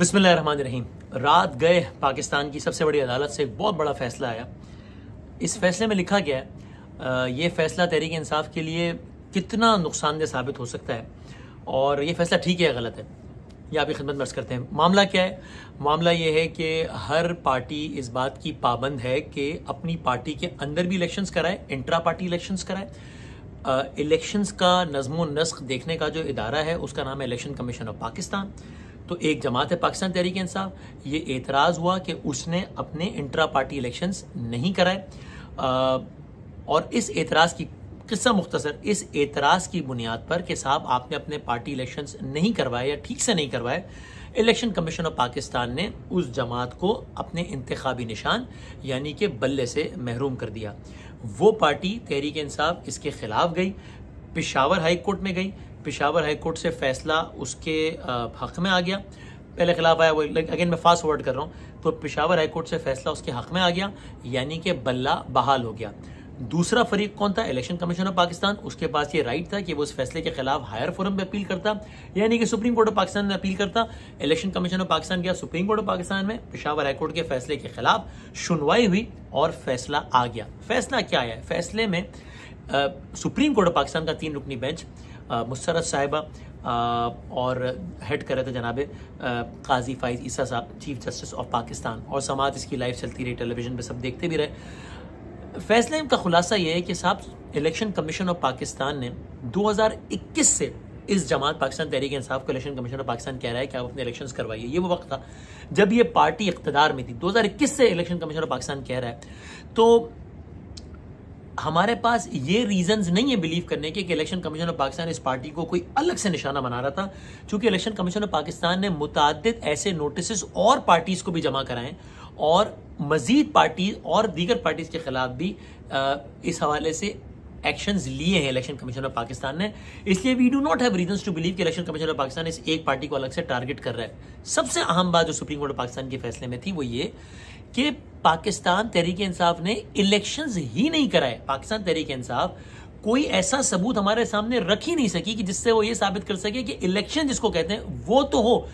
बिस्मिल्लाहिर्रहमानिर्रहीम। रात गए पाकिस्तान की सबसे बड़ी अदालत से एक बहुत बड़ा फैसला आया। इस फैसले में लिखा गया है ये फैसला तहरीक इंसाफ के लिए कितना नुकसानदेह साबित हो सकता है और ये फैसला ठीक है या गलत है, ये आपकी खिदमत में अर्ज करते हैं। मामला क्या है? मामला ये है कि हर पार्टी इस बात की पाबंद है कि अपनी पार्टी के अंदर भी इलेक्शंस कराए, इंट्रा पार्टी इलेक्शंस कराए। इलेक्शंस का नज़्म नस्ख देखने का जो इदारा है उसका नाम है इलेक्शन कमीशन ऑफ पाकिस्तान। तो एक जमात है पाकिस्तान तहरीक इंसाफ, ये एतराज़ हुआ कि उसने अपने इंट्रा पार्टी इलेक्शंस नहीं कराए और इस एतराज़ की किस्सा मुख्तसर, इस एतराज़ की बुनियाद पर कि साहब आपने अपने पार्टी इलेक्शंस नहीं करवाए या ठीक से नहीं करवाए, इलेक्शन कमीशन ऑफ पाकिस्तान ने उस जमात को अपने इंतखाबी निशान यानी कि बल्ले से महरूम कर दिया। वो पार्टी तहरीक इंसाफ इसके खिलाफ गई, पेशावर हाई कोर्ट में गई। पेशावर हाई कोर्ट से फैसला उसके हक में आ गया। पहले खिलाफ आया, वो अगेन मैं फास्ट फॉरवर्ड कर रहा हूँ। तो पेशावर हाई कोर्ट से फैसला उसके हक में आ गया, यानी कि बल्ला बहाल हो गया। दूसरा फरीक कौन था? Election commission of Pakistan. उसके पास ये राइट था कि वो उस फैसले के खिलाफ हायर फोरम पे अपील करता, यानी कि सुप्रीम कोर्ट ऑफ पाकिस्तान में अपील करता। इलेक्शन कमीशन ऑफ पाकिस्तान गया सुप्रीम कोर्ट ऑफ पाकिस्तान में, पेशावर हाई कोर्ट के फैसले के खिलाफ सुनवाई हुई और फैसला आ गया। फैसला क्या है? फैसले में सुप्रीम कोर्ट ऑफ पाकिस्तान का 3 रुकनी बेंच मुसरत साहिबा और हेड कर रहे थे जनाब काजी फाइज ईसा साहब, चीफ जस्टिस ऑफ पाकिस्तान, और समात इसकी लाइव चलती रही, टेलीविजन पे सब देखते भी रहे। फैसले का खुलासा यह है कि साहब इलेक्शन कमीशन ऑफ पाकिस्तान ने 2021 से इस जमात पाकिस्तान तहरीक इंसाफ को इलेक्शन कमीशन ऑफ पाकिस्तान कह रहा है कि आप अपने इलेक्शंस करवाइए। ये वो वक्त था जब ये पार्टी इख्तिदार में थी। 2021 से इलेक्शन कमीशन ऑफ पाकिस्तान कह रहा है। तो हमारे पास ये रीजंस नहीं है बिलीव करने के कि इलेक्शन कमीशन ऑफ पाकिस्तान इस पार्टी को कोई अलग से निशाना बना रहा था, क्योंकि इलेक्शन कमीशन ऑफ पाकिस्तान ने मुताद्दिद ऐसे नोटिस और पार्टीज को भी जमा कराएं और मजीद पार्टी और दीगर पार्टीज के खिलाफ भी इस हवाले से एक्शंस लिए हैं इलेक्शन कमीशन ऑफ पाकिस्तान ने। इसलिए we do not have reasons to believe कि इलेक्शन कमीशन ऑफ पाकिस्तान इस एक पार्टी को अलग से टारगेट कर रहा है। सबसे अहम बात जो सुप्रीम कोर्ट ऑफ पाकिस्तान के फैसले में थी वो ये कि पाकिस्तान तहरीक इंसाफ ने इलेक्शंस ही नहीं कराए। पाकिस्तान तहरीक इंसाफ कोई ऐसा सबूत हमारे सामने रख ही नहीं सकी कि जिससे वो ये साबित कर सके कि इलेक्शन जिसको कहते हैं वो तो हो।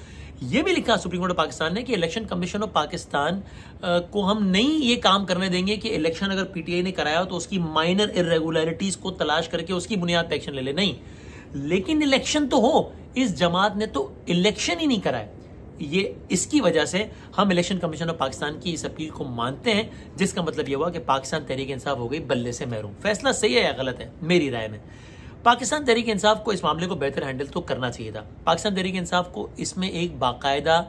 ये भी लिखा सुप्रीम कोर्ट ऑफ पाकिस्तान ने कि इलेक्शन कमीशन ऑफ पाकिस्तान को हम नहीं ये काम करने देंगे कि इलेक्शन अगर पीटीआई ने कराया तो उसकी माइनर इरेगुलरिटीज को तलाश करके उसकी बुनियाद पर एक्शन ले ले, नहीं, लेकिन इलेक्शन तो हो। इस जमात ने तो इलेक्शन ही नहीं कराया। ये इसकी वजह से हम इलेक्शन कमीशन ऑफ पाकिस्तान की इस अपील को मानते हैं, जिसका मतलब ये हुआ कि पाकिस्तान तहरीक इंसाफ हो गई बल्ले से महरूम। फैसला सही है या गलत है? मेरी राय में पाकिस्तान तहरीक इंसाफ को इस मामले को बेहतर हैंडल तो करना चाहिए था। पाकिस्तान तहरीक इंसाफ को इसमें एक बाकायदा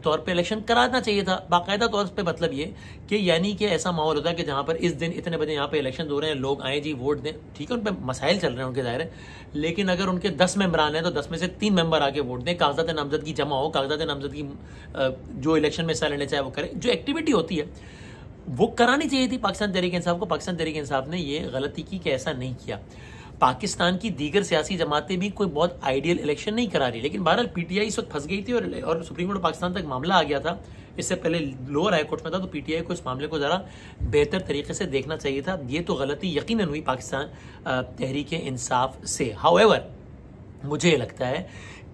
तौर पे इलेक्शन कराना चाहिए था। बाकायदा तौर पे मतलब ये कि यानी कि ऐसा माहौल होता है कि जहां पर इस दिन इतने बजे यहाँ पे इलेक्शन हो रहे हैं, लोग आए जी वोट दें, ठीक है, उन पर मसाइल चल रहे हैं उनके ज़ाहिर है, लेकिन अगर उनके 10 मेंबरान हैं तो 10 में से 3 मेंबर आके वोट दें, कागजात नामजदगी जमा हो, कागजात नामजदगी जो इलेक्शन में हिस्सा लेने चाहे वो करे, जो एक्टिविटी होती है वो करानी चाहिए थी पाकिस्तान तहरीक इंसाफ को। पाकिस्तान तहरीक इंसाफ ने ये गलती की कि ऐसा नहीं किया। पाकिस्तान की दीगर सियासी जमातें भी कोई बहुत आइडियल इलेक्शन नहीं करा रही, लेकिन बहरहाल पीटीआई इस वक्त फंस गई थी और सुप्रीम कोर्ट ऑफ पाकिस्तान तक मामला आ गया था। इससे पहले लोअर हाई कोर्ट में था, तो पीटीआई को इस मामले को जरा बेहतर तरीके से देखना चाहिए था। ये तो गलती यकीनन हुई पाकिस्तान तहरीक इंसाफ से। हाउएवर मुझे लगता है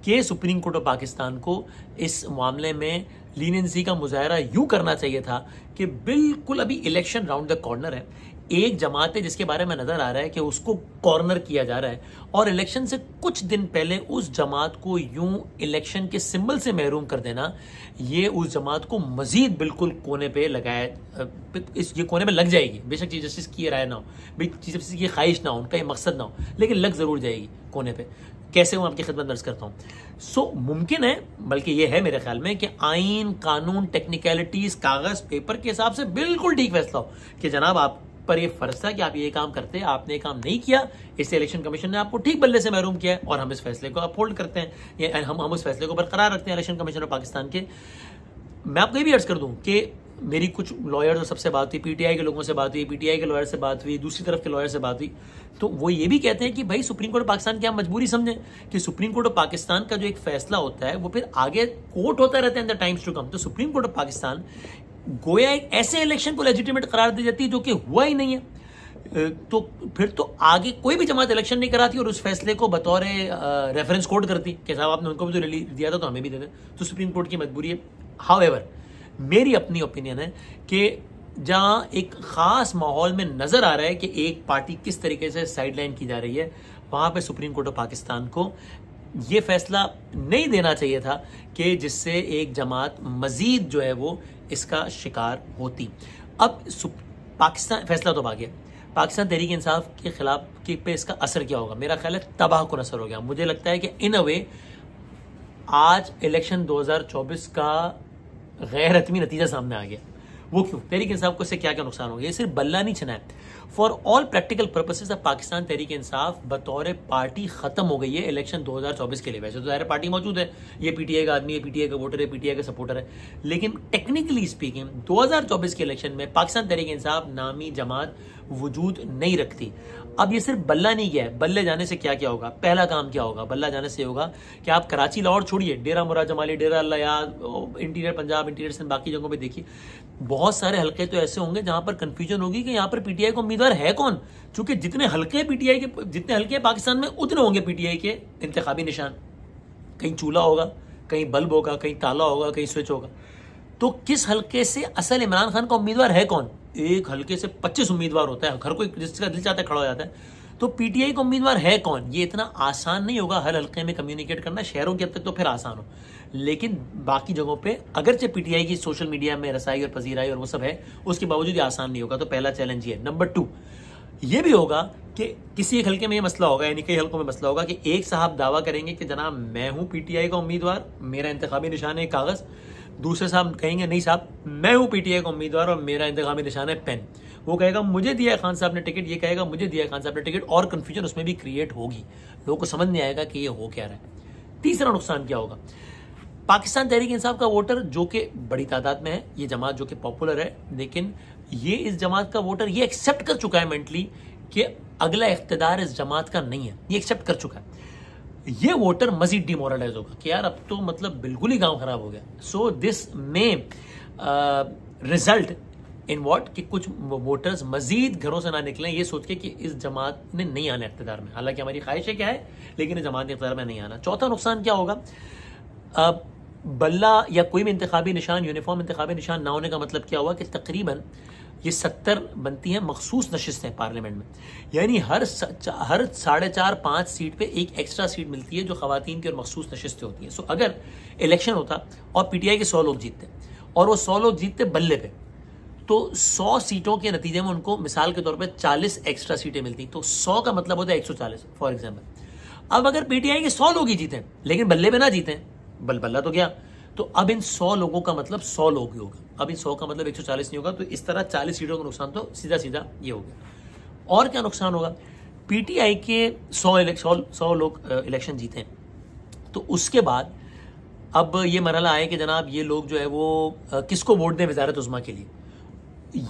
कि सुप्रीम कोर्ट ऑफ पाकिस्तान को इस मामले में लीनियंसी का मुजाहरा यूं करना चाहिए था कि बिल्कुल अभी इलेक्शन राउंड द कॉर्नर है, एक जमात है जिसके बारे में नजर आ रहा है कि उसको कॉर्नर किया जा रहा है, और इलेक्शन से कुछ दिन पहले उस जमात को यूं इलेक्शन के सिंबल से महरूम कर देना, ये उस जमात को मजीद बिल्कुल कोने पे लगाया, ये कोने पे लग जाएगी। बेशक चीफ जस्टिस की राय ना हो, चीफ जस्टिस की ख्वाहिश ना हो, उनका ये मकसद ना हो, लेकिन लग जरूर जाएगी कोने पे। कैसे मैं आपकी खिदमत दर्ज करता हूँ। मुमकिन है, बल्कि ये है मेरे ख्याल में, कि आइन कानून टेक्निकलिटीज कागज पेपर के हिसाब से बिल्कुल ठीक फैसला हो कि जनाब आप पर ये फर्ज था कि आप ये काम करते, आपने ये काम नहीं किया, इससे इलेक्शन कमीशन ने आपको ठीक बल्ले से महरूम किया है और हम इस फैसले को अपहोल्ड करते हैं, या हम उस फैसले को बरकरार रखते हैं इलेक्शन कमीशन ऑफ पाकिस्तान के। मैं आपको ये भी अर्ज कर दूं कि मेरी कुछ लॉयर्स और सबसे बात हुई, पीटीआई के लोगों से बात हुई, पीटीआई के लॉयर से बात हुई, दूसरी तरफ के लॉयर से बात हुई, तो वो ये भी कहते हैं कि भाई सुप्रीम कोर्ट ऑफ पाकिस्तान की हम मजबूरी समझें कि सुप्रीम कोर्ट ऑफ पाकिस्तान का जो एक फैसला होता है वो फिर आगे कोर्ट होता रहता है in the times to come. तो सुप्रीम कोर्ट ऑफ पाकिस्तान गोया एक ऐसे इलेक्शन को लेजिटिमेट करार दी जाती है जो कि हुआ ही नहीं है। तो फिर तो आगे कोई भी जमात इलेक्शन नहीं कराती और उस फैसले को बतौर रेफरेंस कोट करती कि साहब आपने उनको भी तो रिलीज दिया था तो हमें भी दे दें, तो सुप्रीम कोर्ट की मजबूरी है। हाउएवर मेरी अपनी ओपिनियन है कि जहां एक खास माहौल में नजर आ रहा है कि एक पार्टी किस तरीके से साइडलाइन की जा रही है, वहां पे सुप्रीम कोर्ट ऑफ पाकिस्तान को ये फैसला नहीं देना चाहिए था कि जिससे एक जमात मजीद जो है वो इसका शिकार होती। अब पाकिस्तान फैसला तो आ गया, पाकिस्तान तहरीक इंसाफ के खिलाफ पे इसका असर क्या होगा? मेरा ख्याल है तबाह कुन असर हो गया। मुझे लगता है कि इन अ वे आज इलेक्शन 2024 का गैर हतमी नतीजा सामने आ गया। वो क्यों? तहरीक इंसाफ को इससे क्या क्या नुकसान हो गया? ये सिर्फ बल्ला नहीं छना है, फॉर ऑल प्रैक्टिकल पर्पसेस अब पाकिस्तान तहरीक इंसाफ बतौर पार्टी खत्म हो गई है इलेक्शन 2024 के लिए। वैसे तो ज़ाहिर पार्टी मौजूद है, ये पीटीआई का आदमी है, पीटीआई का वोटर है, पीटीआई का सपोर्टर है, लेकिन टेक्निकली स्पीकिंग 2024 के इलेक्शन में पाकिस्तान तहरीक इंसाफ नामी जमात वजूद नहीं रखती। अब ये सिर्फ बल्ला नहीं गया है, बल्ले जाने से क्या क्या होगा? पहला काम क्या होगा? बल्ला जाने से होगा कि आप कराची लाहौर छोड़िए, डेरा मुराद जमाली, डेरा अल्लाह याद, इंटीरियर पंजाब, इंटीरियर सिंध, बाकी जगहों पे देखिए बहुत सारे हल्के तो ऐसे होंगे जहां पर कंफ्यूजन होगी कि यहाँ पर पीटीआई का उम्मीदवार है कौन, क्योंकि जितने हल्के पीटीआई के, जितने हल्के पाकिस्तान में उतने होंगे पीटीआई के इंतखाबी निशान। कहीं चूल्हा होगा, कहीं बल्ब होगा, कहीं ताला होगा, कहीं स्विच होगा। तो किस हल्के से असल इमरान खान का उम्मीदवार है कौन? एक हल्के से 25 उम्मीदवार होता है, हर कोई जिसका दिल चाहता है खड़ा हो जाता है। तो पीटीआई का उम्मीदवार है कौन? ये इतना आसान नहीं होगा हर हल्के में कम्युनिकेट करना। शहरों के हद तक तो फिर आसान हो, लेकिन बाकी जगहों पे अगरचे पीटीआई की सोशल मीडिया में रसाई और पजीराई और वो सब है, उसके बावजूद ये आसान नहीं होगा। तो पहला चैलेंज ये है। नंबर 2 ये भी होगा कि किसी एक हल्के में ये मसला होगा, यानी कई हल्कों में मसला होगा कि एक साहब दावा करेंगे कि जनाब मैं हूं पीटीआई का उम्मीदवार, मेरा इंतखाबी निशान है कागज। दूसरे साहब कहेंगे नहीं साहब मैं हूं पीटीआई का उम्मीदवार और मेरा इंतखाबी निशान है पेन। वो कहेगा मुझे दिया है खान साहब ने टिकट, ये कहेगा मुझे दिया है खान साहब ने टिकट, और कंफ्यूजन उसमें भी क्रिएट होगी। लोगों को समझ नहीं आएगा कि ये हो क्या रहा है। तीसरा नुकसान क्या होगा? पाकिस्तान तहरीक इंसाफ का वोटर जो कि बड़ी तादाद में है, ये जमात जो कि पॉपुलर है, लेकिन ये इस जमात का वोटर ये एक्सेप्ट कर चुका है मेंटली कि अगला इख्तिदार इस जमात का नहीं है, ये एक्सेप्ट कर चुका है। ये वोटर मजीद डिमोरलाइज होगा कि यार अब तो मतलब बिल्कुल ही गांव खराब हो गया। So this may result in what कि कुछ वोटर्स मजीद घरों से ना निकलें ये सोच के कि इस जमात ने नहीं आना इख्तिदार में। हालांकि हमारी ख्वाहिश है क्या है, लेकिन इस जमात ने इख्तिदार में नहीं आना। चौथा नुकसान क्या होगा? बल्ला या कोई भी इंतखाबी निशान, यूनिफॉर्म इंतखाबी निशान ना होने का मतलब क्या हुआ कि तकरीबन ये 70 बनती हैं मखसूस नशिस्तें पार्लियामेंट में, यानी हर 4.5-5 सीट पे एक एक्स्ट्रा सीट मिलती है जो खवातीन की और मखसूस नशिस्तें होती हैं। सो अगर इलेक्शन होता और पीटीआई के 100 लोग जीतते और वो 100 लोग जीतते बल्ले पे, तो 100 सीटों के नतीजे में उनको मिसाल के तौर पे 40 एक्स्ट्रा सीटें मिलती। तो 100 का मतलब होता है 140 फॉर एग्जाम्पल। अब अगर पीटीआई के 100 लोग ही जीते लेकिन बल्ले पे ना जीते, बल्ला तो गया, तो अब इन 100 लोगों का मतलब 100 लोग ही होगा। अब इन 100 का मतलब 140 नहीं होगा। तो इस तरह 40 सीटों का नुकसान तो सीधा सीधा ये हो गया। और क्या नुकसान होगा? पीटीआई के 100 लोग इलेक्शन जीते, तो उसके बाद अब ये मरहला आए कि जनाब ये लोग जो है वो किसको वोट दें वजारत उज़्मा के लिए।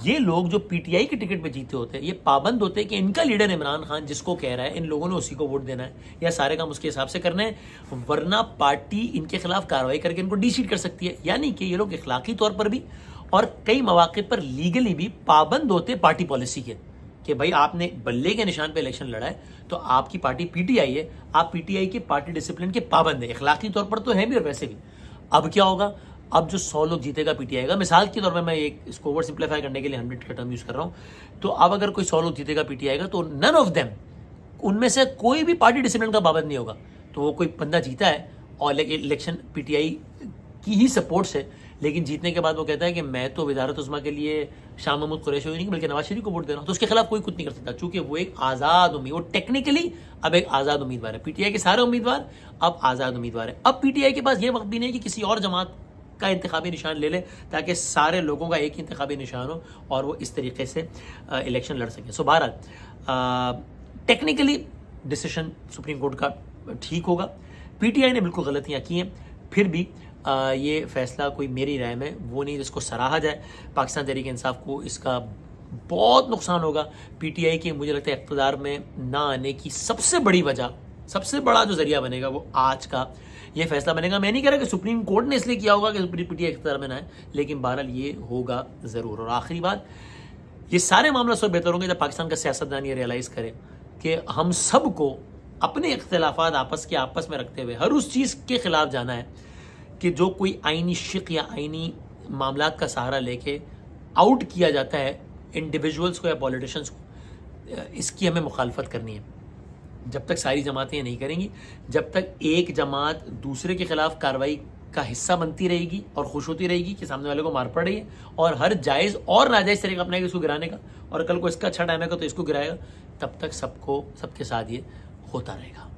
ये लोग जो पीटीआई के टिकट पे जीते होते हैं ये पाबंद होते हैं कि इनका लीडर इमरान खान जिसको कह रहा है इन लोगों ने उसी को वोट देना है या सारे काम उसके हिसाब से करने हैं, वरना पार्टी इनके खिलाफ कार्रवाई करके इनको डीसीट कर सकती है। यानी कि ये लोग इखलाकी तौर पर भी और कई मौके पर लीगली भी पाबंद होते पार्टी पॉलिसी के कि भाई आपने बल्ले के निशान पे इलेक्शन लड़ा है तो आपकी पार्टी पीटीआई है, आप पीटीआई के पार्टी डिसिप्लिन के पाबंद है, इखलाकी तौर पर तो है भी और वैसे भी। अब क्या होगा? अब जो 100 लोग जीतेगा पीटीआई का, मिसाल के तौर पर मैं एक इसको ओवर सिंप्लीफाई करने के लिए 100 का टर्म यूज कर रहा हूं, तो अब अगर कोई 100 लोग जीतेगा पीटीआई का तो नन ऑफ देम, उनमें से कोई भी पार्टी डिसिप्लिन का पाबंद नहीं होगा। तो वो कोई बंदा जीता है और इलेक्शन पीटीआई की ही सपोर्ट से, लेकिन जीतने के बाद वो कहता है कि मैं तो वजारत उज़्मा के लिए शाह महमूद कुरैशी नहीं बल्कि नवाज शरीफ को वोट दे रहा हूं, तो उसके खिलाफ कोई कुछ नहीं कर सकता, चूंकि वो एक आजाद उम्मीदवार, वो टेक्निकली अब एक आजाद उम्मीदवार है। पीटीआई के सारे उम्मीदवार अब आजाद उम्मीदवार है। अब पीटीआई के पास ये वक्त भी नहीं कि किसी और जमात का इंतखाबी निशान ले ले ताकि सारे लोगों का एक ही इंतखाबी निशान हो और वो इस तरीके से इलेक्शन लड़ सके। सो बहरहाल टेक्निकली डिसीजन सुप्रीम कोर्ट का ठीक होगा। पीटीआई ने बिल्कुल गलतियां की हैं, फिर भी ये फैसला कोई मेरी राय में वो नहीं जिसको सराहा जाए। पाकिस्तान तहरीक इंसाफ को इसका बहुत नुकसान होगा। पीटीआई के मुझे लगता है इक़्तिदार में ना आने की सबसे बड़ी वजह, सबसे बड़ा जो जरिया बनेगा वो आज का ये फैसला बनेगा। मैं नहीं कह रहा कि सुप्रीम कोर्ट ने इसलिए किया होगा कि पीटीआई इक़्तिदार में ना आए, लेकिन बहरहाल ये होगा ज़रूर। और आखिरी बात, ये सारे मामला सब बेहतर होंगे जब पाकिस्तान का सियासतदान ये रियलाइज करे कि हम सबको अपने इख्तिलाफात आपस में रखते हुए हर उस चीज़ के खिलाफ जाना है कि जो कोई आईनी शिक या आईनी मामलात का सहारा लेके आउट किया जाता है इंडिविजुअल्स को या पॉलिटिशियंस को, इसकी हमें मुखालफत करनी है। जब तक सारी जमातें नहीं करेंगी, जब तक एक जमात दूसरे के खिलाफ कार्रवाई का हिस्सा बनती रहेगी और खुश होती रहेगी कि सामने वाले को मार पड़ रही है और हर जायज़ और नाजायज़ तरीका अपनाएगा इसको गिराने का, और कल को इसका अच्छा टाइम आएगा तो इसको गिराएगा, तब तक सबके साथ ये होता रहेगा।